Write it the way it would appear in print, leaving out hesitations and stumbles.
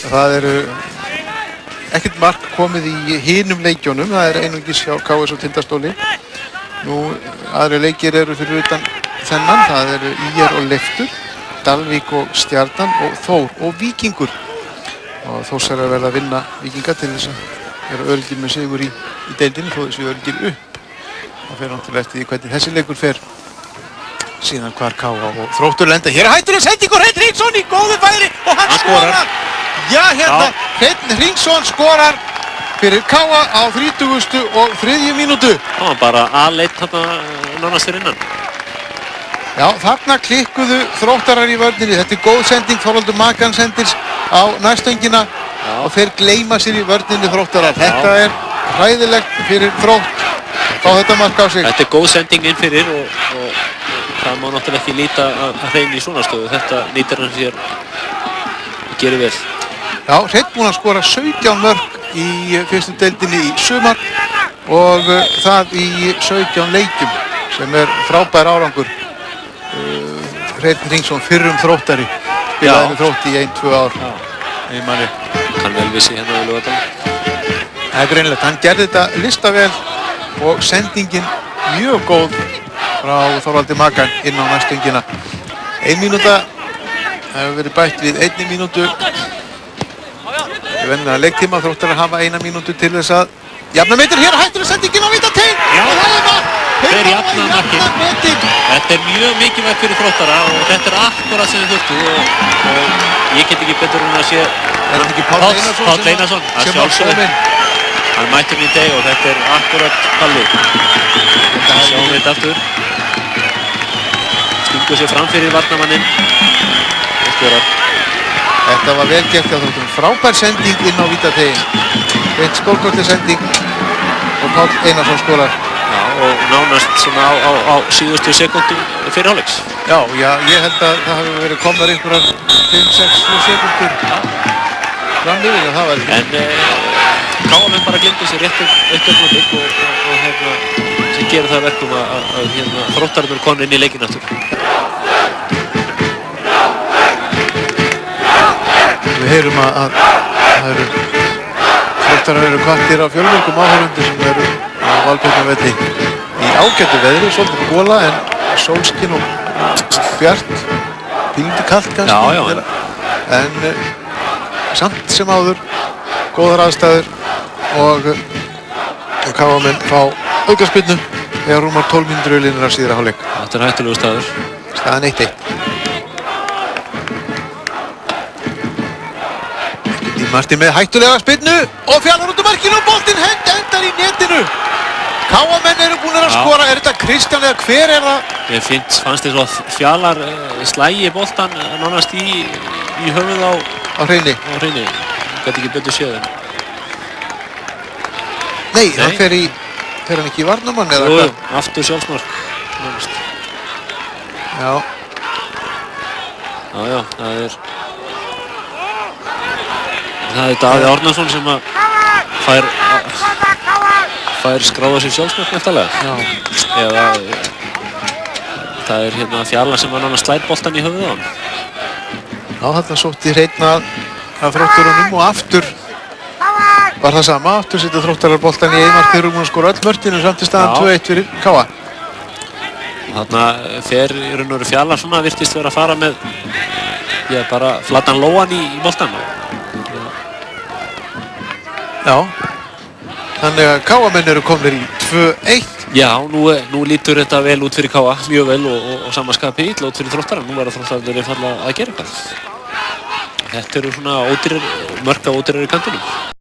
Það eru ekkert mark komið í hinum leikjónum. Það er einungis hjá KS og Tindastóli. Nú, aðri leikir eru fyrir utan þennan. Það eru ÍR og Leiftur, Dalvík og Stjarnan og Þór og Víkingur. Og Þórsar verða að vinna Víkinga til þess að vera öruggir með sigur í deildinni þó þessi öruggir upp. Það fer náttúrulega eftir því hvernig þessi leikur fer. Síðan hvar Káa og Þróttur lenda. Hér er hættuleg sending og Hreinn Hringsson í góðu færi og hann skorar. Já, hérna, Hreinn Hringsson skorar fyrir Káa á 33. mínútu. Það var bara A1 þarna nánast fyrir innan. Já, þarna klikkuðu Þróttarar í vörninni. Þetta er góð sending, Þorvaldur Makan sendir á næstöngina og þeir gleyma sér í vörninni Þróttarar. Þetta er hræðilegt fyrir Þrótt. Fá þetta mark á sig. Þetta er góð sending inn fyrir og það má náttúrulega ekki líta að Hreinn í svona stöðu. Þetta nýtir hann sér og gerir vel. Já, Hreinn búinn að skora 17 mörk í fyrstu deildinni í sumar og það í 17 leikjum sem er frábær árangur. Hreinn Hringsson fyrrum Þróttari spilaði með Þrótti í 1-2 ár. Ég manni. Kann vel vissi hérna á Laugardal. Það er greinilegt. Hann gerði þetta listavel og sendingin mjög góð frá Þorvaldi Makan inn á næstöngina. 1 mínúta hefur verið bætt við 1 mínútu. Í venjulega leiktíma Þróttar að hafa 1 mínútu til þess að jafna metin. Hér hættuleg sendingin á vítateig og það er mark. Þeir jafna markið. Þetta er mjög mikilvægt fyrir Þróttara og þetta er akkurat sem þið þurftu og ég get ekki betur en að sé Páll Einarsson að sjálfsögðu. Hann mættur í deg og þetta er akkurat Palli. Sjáum við þetta aftur. Stingur sér fram fyrir varnarmanninn og skorar. Þetta var vel gert hjá Þróttum. Frábær sending inn á vítategin. Eitt stórkostleg sending og Páll Einarsson skorar. Já, og nánast svona á síðustu sekúndum fyrir hálfleiks. Já, ég held að það hefur verið komnar einhverjar 5-6 sekúndur fram yfir og það var ekki. En Káamenn bara glemdi sér rétt eitt augnablik og sem gerir það verkum að Þróttararnir konu inn í leikinn aftur. Við heyrum að það eru Þróttarar eru hvattir af fjölmörgum áhorfendur sem eru á Valbjarnarvelli í ágætu veðri, svolítið gola en sólskinn og bjart, pínlítið kalt kannski. Já. En samt sem áður, góðar aðstæður og Káamenn fá aukaspyrnu þegar rúmar 12 mínútur liðnar af síðara hálfleik. Þetta er hættulegu staður. Staðan 1-1. Martin með hættulega spyrnu og fjallar út um markinu og boltinn endar í netinu. Káamenn eru búin að skora. Er þetta Kristján eða hver er það? Ég fannst þess að Fjallar slægi boltan nánast í höfuð á Hreini. Gæti ekki betur séð en. Nei, hann fer hann ekki í varnarmann eða hvað? Aftur sjálfsmark. Já. Já, það er Daði Árnason sem að fær skráða sér sjálfsmark eftirlega. Já. Eða það er hérna Fjallar sem var nánast slær boltan í höfuð á hann. Já, þarna sótti Hreinn að Þrótturunum og aftur var það sama. Aftur setja Þróttarar boltan í einmark þegar hún skora öll mörkin og samt í staðan 2-1 fyrir Káa. Þarna fer í raun og veru Fjallar svona virtist vera að fara með bara flatan lóan í boltan. Já, þannig að Káamenn eru komnir í 2-1. Já, nú lítur þetta vel út fyrir Káa, mjög vel og samanskapi illa út fyrir Þróttara. Nú verða Þróttararnir einfaldlega að gera eitthvað. Þetta eru svona mörk á ódýrari kantinum.